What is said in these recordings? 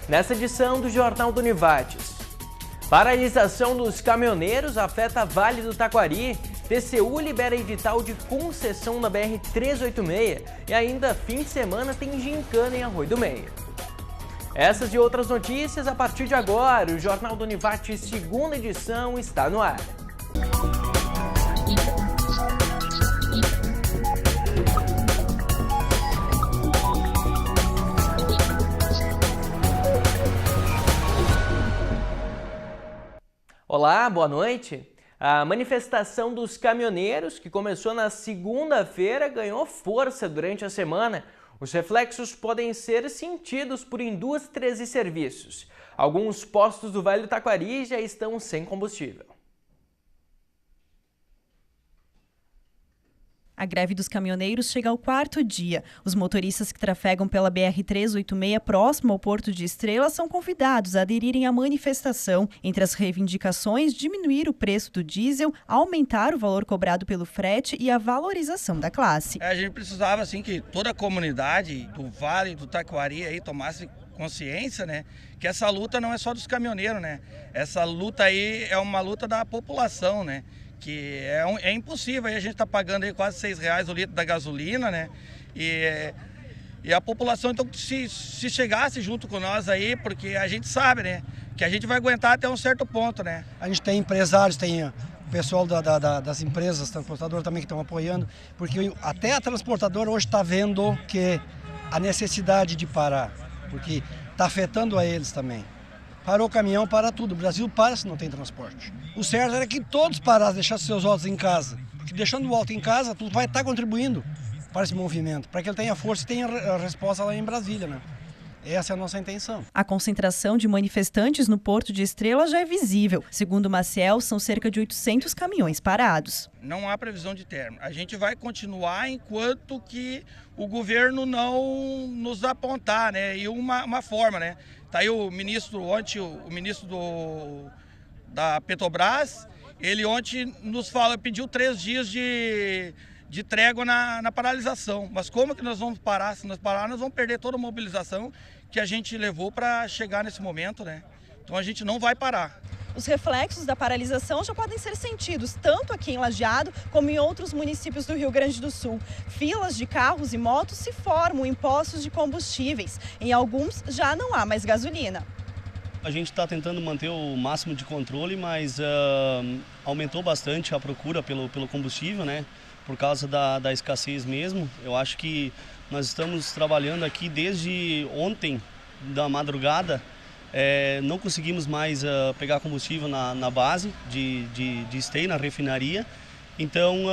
Nessa edição do Jornal do Univates, paralisação dos caminhoneiros afeta Vale do Taquari, TCU libera edital de concessão na BR-386 e ainda fim de semana tem gincana em Arroio do Meio. Essas e outras notícias a partir de agora. O Jornal do Univates, segunda edição, está no ar. Olá, boa noite. A manifestação dos caminhoneiros, que começou na segunda-feira, ganhou força durante a semana. Os reflexos podem ser sentidos por indústrias e serviços. Alguns postos do Vale do Taquari já estão sem combustível. A greve dos caminhoneiros chega ao 4º dia. Os motoristas que trafegam pela BR-386 próximo ao Porto de Estrela são convidados a aderirem à manifestação. Entre as reivindicações, diminuir o preço do diesel, aumentar o valor cobrado pelo frete e a valorização da classe. A gente precisava assim que toda a comunidade do Vale do Taquari aí tomasse consciência, né, que essa luta não é só dos caminhoneiros, né? Essa luta aí é uma luta da população, né? Que é impossível, aí a gente está pagando aí quase R$6 o litro da gasolina, né? E a população, então, se chegasse junto com nós aí, porque a gente sabe, né? Que a gente vai aguentar até um certo ponto, né? A gente tem empresários, tem o pessoal das empresas, transportadoras também que estão apoiando, porque até a transportadora hoje está vendo que a necessidade de parar, porque está afetando a eles também. Parou o caminhão, para tudo. O Brasil para se não tem transporte. O certo era que todos parassem, deixassem seus autos em casa. Porque deixando o auto em casa, tu vai estar contribuindo para esse movimento, para que ele tenha força e tenha a resposta lá em Brasília, né? Essa é a nossa intenção. A concentração de manifestantes no Porto de Estrela já é visível. Segundo Maciel, são cerca de 800 caminhões parados. Não há previsão de término. A gente vai continuar enquanto que o governo não nos apontar, né? E uma forma, né? Está aí o ministro ontem, o ministro da Petrobras, ele ontem nos pediu 3 dias de trégua na paralisação. Mas como que nós vamos parar? Se nós parar, nós vamos perder toda a mobilização que a gente levou para chegar nesse momento, né? Então a gente não vai parar. Os reflexos da paralisação já podem ser sentidos tanto aqui em Lajeado como em outros municípios do Rio Grande do Sul. Filas de carros e motos se formam em postos de combustíveis. Em alguns já não há mais gasolina. A gente está tentando manter o máximo de controle, mas aumentou bastante a procura pelo combustível, né? Por causa da escassez mesmo. Eu acho que nós estamos trabalhando aqui desde ontem da madrugada. Não conseguimos mais pegar combustível na base de esteio, na refinaria. Então,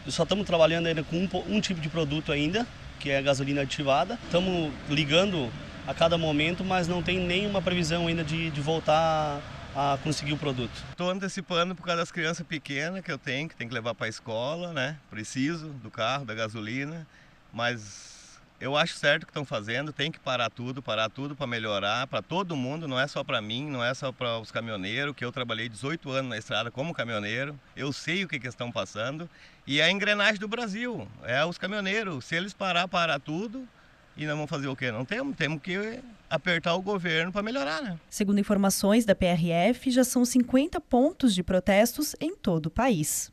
só estamos trabalhando ainda com um tipo de produto ainda, que é a gasolina aditivada. Estamos ligando a cada momento, mas não tem nenhuma previsão ainda de voltar a conseguir o produto. Estou antecipando por causa das crianças pequenas que eu tenho, que tem que levar para a escola, né? Preciso do carro, da gasolina, mas eu acho certo o que estão fazendo, tem que parar tudo para melhorar, para todo mundo, não é só para mim, não é só para os caminhoneiros, que eu trabalhei 18 anos na estrada como caminhoneiro, eu sei o que estão passando, e é a engrenagem do Brasil, é os caminhoneiros, se eles parar tudo, e nós vamos fazer o quê? Não temos que apertar o governo para melhorar, né? Segundo informações da PRF, já são 50 pontos de protestos em todo o país.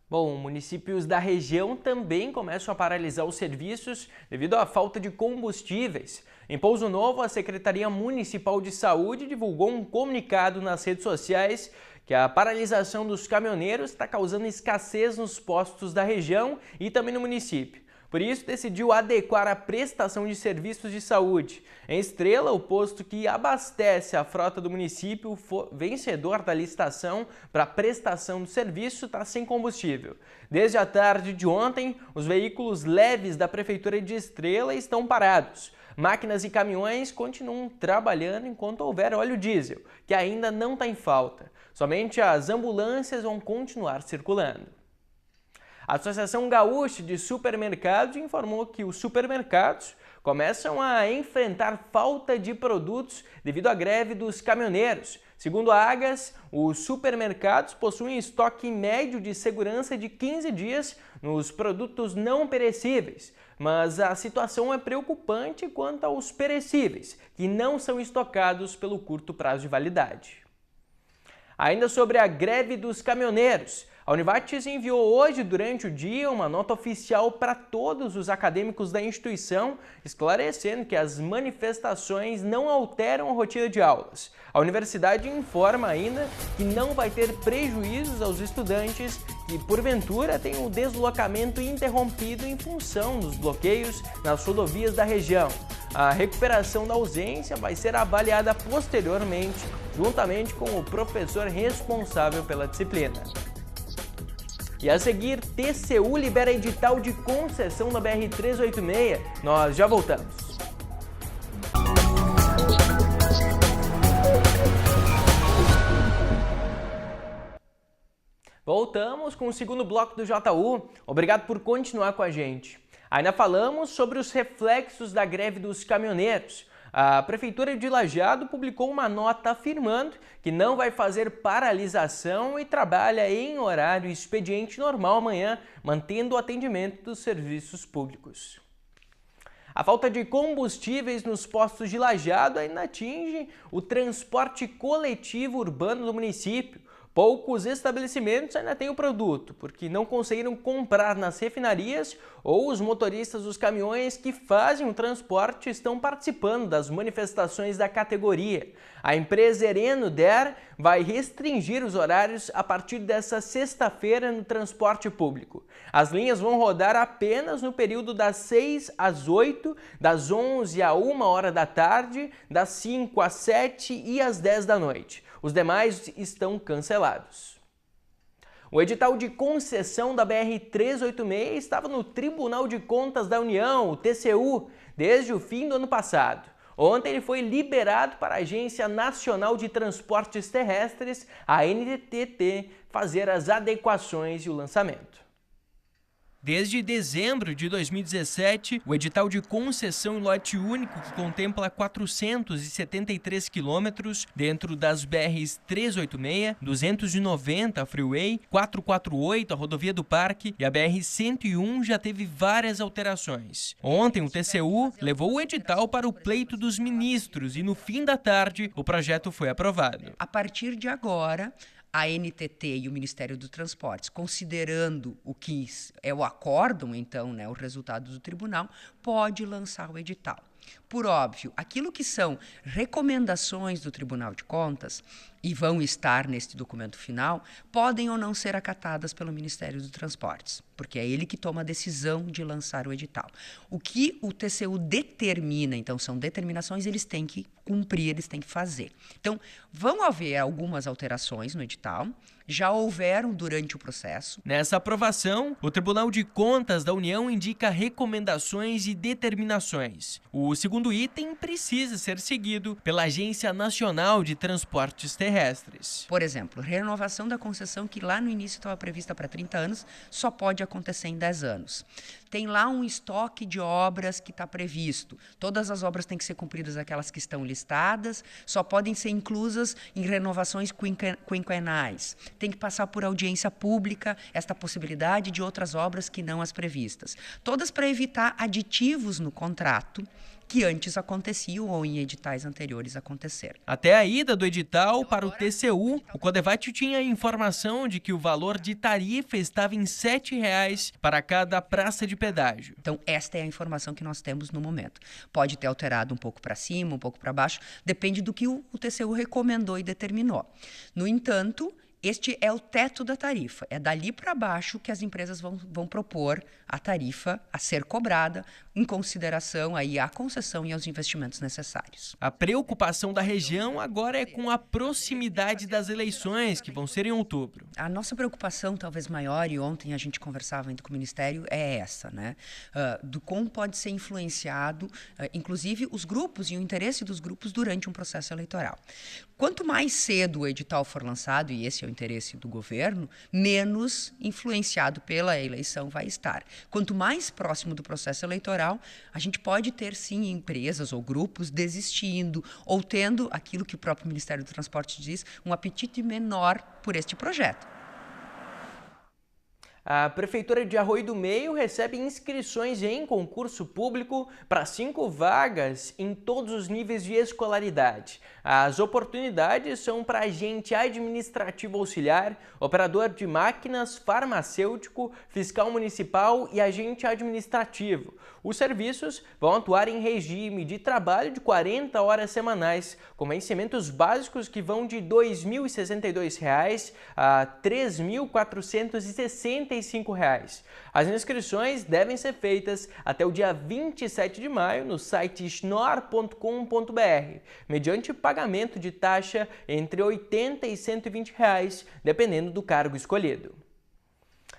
Bom, municípios da região também começam a paralisar os serviços devido à falta de combustíveis. Em Pouso Novo, a Secretaria Municipal de Saúde divulgou um comunicado nas redes sociais que a paralisação dos caminhoneiros está causando escassez nos postos da região e também no município. Por isso, decidiu adequar a prestação de serviços de saúde. Em Estrela, o posto que abastece a frota do município, vencedor da licitação para prestação do serviço, está sem combustível. Desde a tarde de ontem, os veículos leves da Prefeitura de Estrela estão parados. Máquinas e caminhões continuam trabalhando enquanto houver óleo diesel, que ainda não está em falta. Somente as ambulâncias vão continuar circulando. A Associação Gaúcha de Supermercados informou que os supermercados começam a enfrentar falta de produtos devido à greve dos caminhoneiros. Segundo a Agas, os supermercados possuem estoque médio de segurança de 15 dias nos produtos não perecíveis, mas a situação é preocupante quanto aos perecíveis, que não são estocados pelo curto prazo de validade. Ainda sobre a greve dos caminhoneiros, a Univates enviou hoje, durante o dia, uma nota oficial para todos os acadêmicos da instituição, esclarecendo que as manifestações não alteram a rotina de aulas. A universidade informa ainda que não vai ter prejuízos aos estudantes que, porventura, tenham o deslocamento interrompido em função dos bloqueios nas rodovias da região. A recuperação da ausência vai ser avaliada posteriormente, juntamente com o professor responsável pela disciplina. E a seguir, TCU libera edital de concessão da BR-386. Nós já voltamos. Voltamos com o segundo bloco do JU. Obrigado por continuar com a gente. Ainda falamos sobre os reflexos da greve dos caminhoneiros. A Prefeitura de Lajeado publicou uma nota afirmando que não vai fazer paralisação e trabalha em horário expediente normal amanhã, mantendo o atendimento dos serviços públicos. A falta de combustíveis nos postos de Lajeado ainda atinge o transporte coletivo urbano do município. Poucos estabelecimentos ainda têm o produto, porque não conseguiram comprar nas refinarias ou os motoristas dos caminhões que fazem o transporte estão participando das manifestações da categoria. A empresa Ereno Der vai restringir os horários a partir desta sexta-feira no transporte público. As linhas vão rodar apenas no período das 6 às 8, das 11 à 1 hora da tarde, das 5 às 7 e às 10 da noite. Os demais estão cancelados. O edital de concessão da BR-386 estava no Tribunal de Contas da União, o TCU, desde o fim do ano passado. Ontem ele foi liberado para a Agência Nacional de Transportes Terrestres, a ANTT, fazer as adequações e o lançamento. Desde dezembro de 2017, o edital de concessão em lote único, que contempla 473 quilômetros dentro das BRs 386, 290 a Freeway, 448 a Rodovia do Parque e a BR-101 já teve várias alterações. Ontem o TCU levou o edital para o pleito dos ministros e no fim da tarde o projeto foi aprovado. A partir de agora, a ANTT e o Ministério dos Transportes, considerando o que é o acórdão, então, o resultado do tribunal, pode lançar o edital. Por óbvio, aquilo que são recomendações do Tribunal de Contas, e vão estar neste documento final, podem ou não ser acatadas pelo Ministério dos Transportes, porque é ele que toma a decisão de lançar o edital. O que o TCU determina, então, são determinações, eles têm que cumprir, eles têm que fazer. Então, vão haver algumas alterações no edital, já houveram durante o processo. Nessa aprovação, o Tribunal de Contas da União indica recomendações e determinações. O segundo item precisa ser seguido pela Agência Nacional de Transportes Terrestres. Por exemplo, renovação da concessão que lá no início estava prevista para 30 anos, só pode acontecer em 10 anos. Tem lá um estoque de obras que está previsto. Todas as obras têm que ser cumpridas, aquelas que estão listadas, só podem ser inclusas em renovações quinquenais. Tem que passar por audiência pública esta possibilidade de outras obras que não as previstas. Todas para evitar aditivos no contrato que antes aconteciam ou em editais anteriores aconteceram. Até a ida do edital para o TCU, o Codevate tinha a informação de que o valor de tarifa estava em R$ 7,00 para cada praça de pedágio. Então, esta é a informação que nós temos no momento. Pode ter alterado um pouco para cima, um pouco para baixo, depende do que o TCU recomendou e determinou. No entanto, este é o teto da tarifa. É dali para baixo que as empresas vão propor a tarifa a ser cobrada em consideração aí à concessão e aos investimentos necessários. A preocupação da região agora é com a proximidade das eleições, que vão ser em outubro. A nossa preocupação talvez maior, e ontem a gente conversava ainda com o Ministério, é essa, do como pode ser influenciado, inclusive os grupos e o interesse dos grupos durante um processo eleitoral. Quanto mais cedo o edital for lançado, e esse é é o interesse do governo, menos influenciado pela eleição vai estar. Quanto mais próximo do processo eleitoral, a gente pode ter, sim, empresas ou grupos desistindo ou tendo aquilo que o próprio Ministério do Transporte diz, um apetite menor por este projeto. A Prefeitura de Arroio do Meio recebe inscrições em concurso público para 5 vagas em todos os níveis de escolaridade. As oportunidades são para agente administrativo auxiliar, operador de máquinas, farmacêutico, fiscal municipal e agente administrativo. Os serviços vão atuar em regime de trabalho de 40 horas semanais, com vencimentos básicos que vão de R$ 2.062 a R$ 3.465. As inscrições devem ser feitas até o dia 27 de maio no site schnorr.com.br, mediante pagamento de taxa entre R$ 80 e R$ 120, dependendo do cargo escolhido.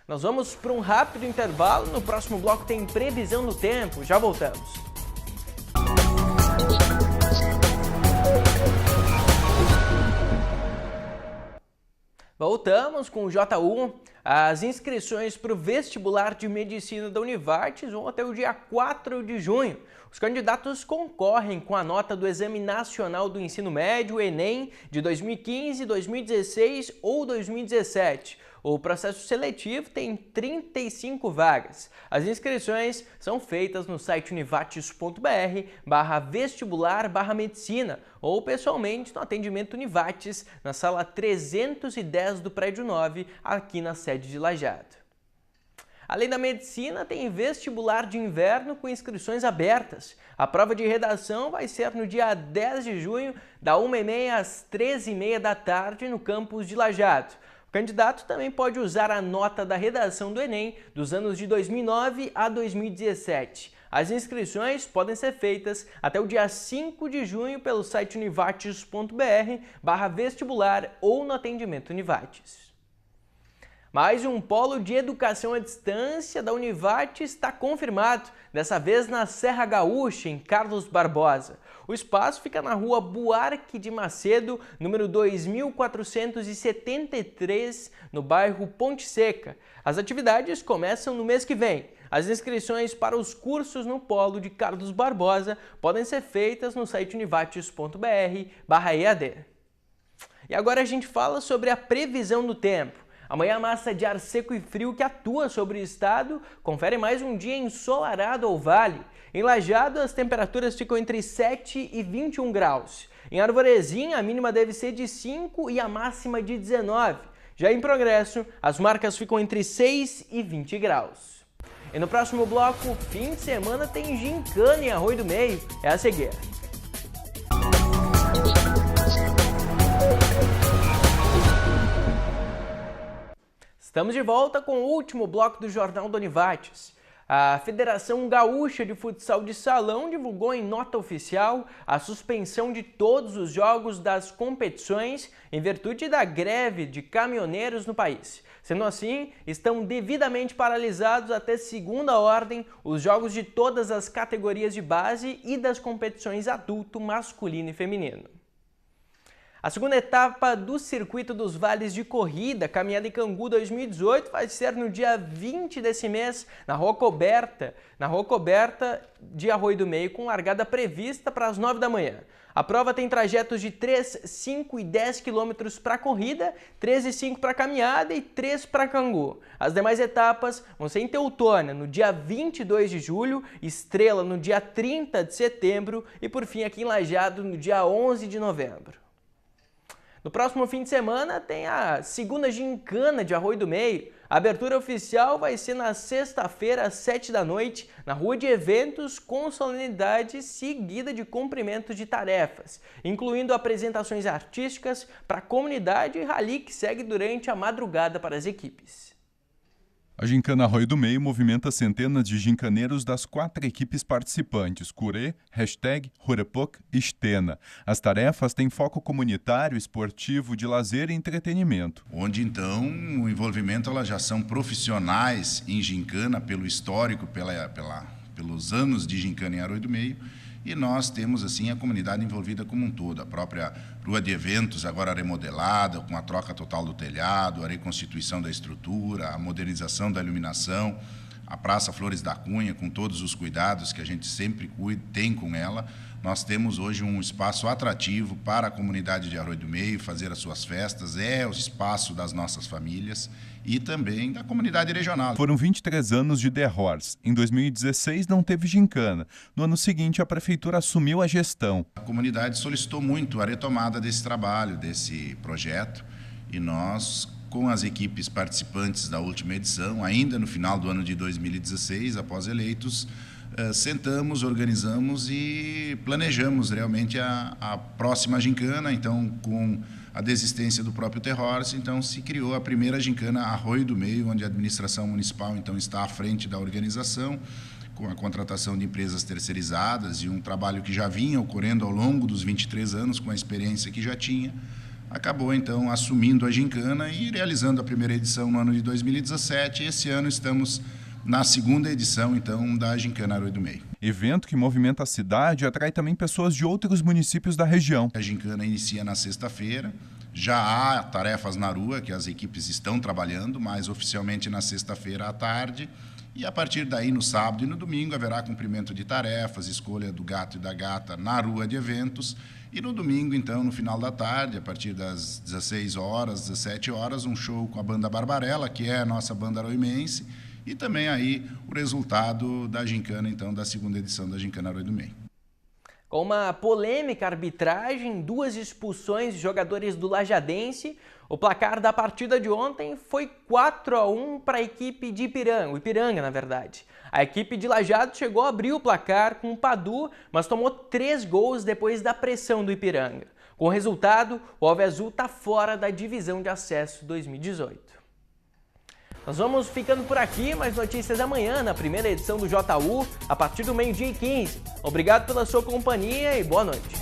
Nós vamos para um rápido intervalo. No próximo bloco tem previsão do tempo. Já voltamos. Voltamos com o J1. As inscrições para o vestibular de medicina da Univates vão até o dia 4 de junho. Os candidatos concorrem com a nota do Exame Nacional do Ensino Médio, Enem, de 2015, 2016 ou 2017. O processo seletivo tem 35 vagas. As inscrições são feitas no site univates.br/vestibular/medicina ou pessoalmente no atendimento Univates, na sala 310 do prédio 9, aqui na sede de Lajeado. Além da medicina, tem vestibular de inverno com inscrições abertas. A prova de redação vai ser no dia 10 de junho, da 1h30 às 13h30 da tarde, no campus de Lajeado. O candidato também pode usar a nota da redação do Enem dos anos de 2009 a 2017. As inscrições podem ser feitas até o dia 5 de junho pelo site univates.br/vestibular ou no atendimento Univates. Mais um polo de educação à distância da Univates está confirmado, dessa vez na Serra Gaúcha, em Carlos Barbosa. O espaço fica na rua Buarque de Macedo, número 2473, no bairro Ponte Seca. As atividades começam no mês que vem. As inscrições para os cursos no polo de Carlos Barbosa podem ser feitas no site univates.br/EAD. E agora a gente fala sobre a previsão do tempo. Amanhã a massa de ar seco e frio que atua sobre o estado confere mais um dia ensolarado ao vale. Em Lajeado, as temperaturas ficam entre 7 e 21 graus. Em Arvorezinha, a mínima deve ser de 5 e a máxima de 19. Já em Progresso, as marcas ficam entre 6 e 20 graus. E no próximo bloco, fim de semana tem gincana em Arroio do Meio. É a seguir. Estamos de volta com o último bloco do Jornal da Univates. A Federação Gaúcha de Futsal de Salão divulgou em nota oficial a suspensão de todos os jogos das competições em virtude da greve de caminhoneiros no país. Sendo assim, estão devidamente paralisados até segunda ordem os jogos de todas as categorias de base e das competições adulto, masculino e feminino. A segunda etapa do Circuito dos Vales de Corrida, Caminhada em Cangu 2018, vai ser no dia 20 desse mês, na Rua Coberta de Arroio do Meio, com largada prevista para as 9 da manhã. A prova tem trajetos de 3, 5 e 10 quilômetros para corrida, 13 e 5 para caminhada e 3 para Cangu. As demais etapas vão ser em Teutônia, no dia 22 de julho, Estrela no dia 30 de setembro e, por fim, aqui em Lajeado, no dia 11 de novembro. No próximo fim de semana tem a segunda gincana de Arroio do Meio. A abertura oficial vai ser na sexta-feira, às 7 da noite, na Rua de Eventos, com solenidade seguida de cumprimentos de tarefas, incluindo apresentações artísticas para a comunidade e rally que segue durante a madrugada para as equipes. A Gincana Arroio do Meio movimenta centenas de gincaneiros das 4 equipes participantes, Curê, Rurepok e Stena. As tarefas têm foco comunitário, esportivo, de lazer e entretenimento. Onde, então, o envolvimento, elas já são profissionais em gincana, pelo histórico, pelos anos de gincana em Arroio do Meio, e nós temos assim a comunidade envolvida como um todo. A própria rua de eventos agora remodelada, com a troca total do telhado, a reconstituição da estrutura, a modernização da iluminação, a Praça Flores da Cunha, com todos os cuidados que a gente sempre tem com ela. Nós temos hoje um espaço atrativo para a comunidade de Arroio do Meio fazer as suas festas, é o espaço das nossas famílias e também da comunidade regional. Foram 23 anos de The Horse. Em 2016 não teve gincana. No ano seguinte a prefeitura assumiu a gestão. A comunidade solicitou muito a retomada desse trabalho, desse projeto, e nós, com as equipes participantes da última edição, ainda no final do ano de 2016, após eleitos, sentamos, organizamos e planejamos realmente a próxima gincana. Então, com a desistência do próprio The Horse, então se criou a primeira gincana Arroio do Meio, onde a administração municipal então está à frente da organização, com a contratação de empresas terceirizadas e um trabalho que já vinha ocorrendo ao longo dos 23 anos, com a experiência que já tinha. Acabou, então, assumindo a gincana e realizando a primeira edição no ano de 2017. E esse ano estamos na segunda edição, então, da Gincana Arroio do Meio. Evento que movimenta a cidade e atrai também pessoas de outros municípios da região. A gincana inicia na sexta-feira. Já há tarefas na rua, que as equipes estão trabalhando, mas oficialmente na sexta-feira à tarde. E a partir daí, no sábado e no domingo, haverá cumprimento de tarefas, escolha do gato e da gata na rua de eventos. E no domingo, então, no final da tarde, a partir das 16 horas, 17 horas, um show com a banda Barbarella, que é a nossa banda arroimense, e também aí o resultado da gincana, então, da segunda edição da Gincana Arroio do Meio. Com uma polêmica arbitragem, 2 expulsões de jogadores do Lajadense, o placar da partida de ontem foi 4-1 para a equipe de Ipiranga, na verdade. A equipe de Lajeado chegou a abrir o placar com o Padu, mas tomou 3 gols depois da pressão do Ipiranga. Com o resultado, o Alviazul está fora da divisão de acesso 2018. Nós vamos ficando por aqui, mais notícias amanhã na primeira edição do JU, a partir do 12h15. Obrigado pela sua companhia e boa noite.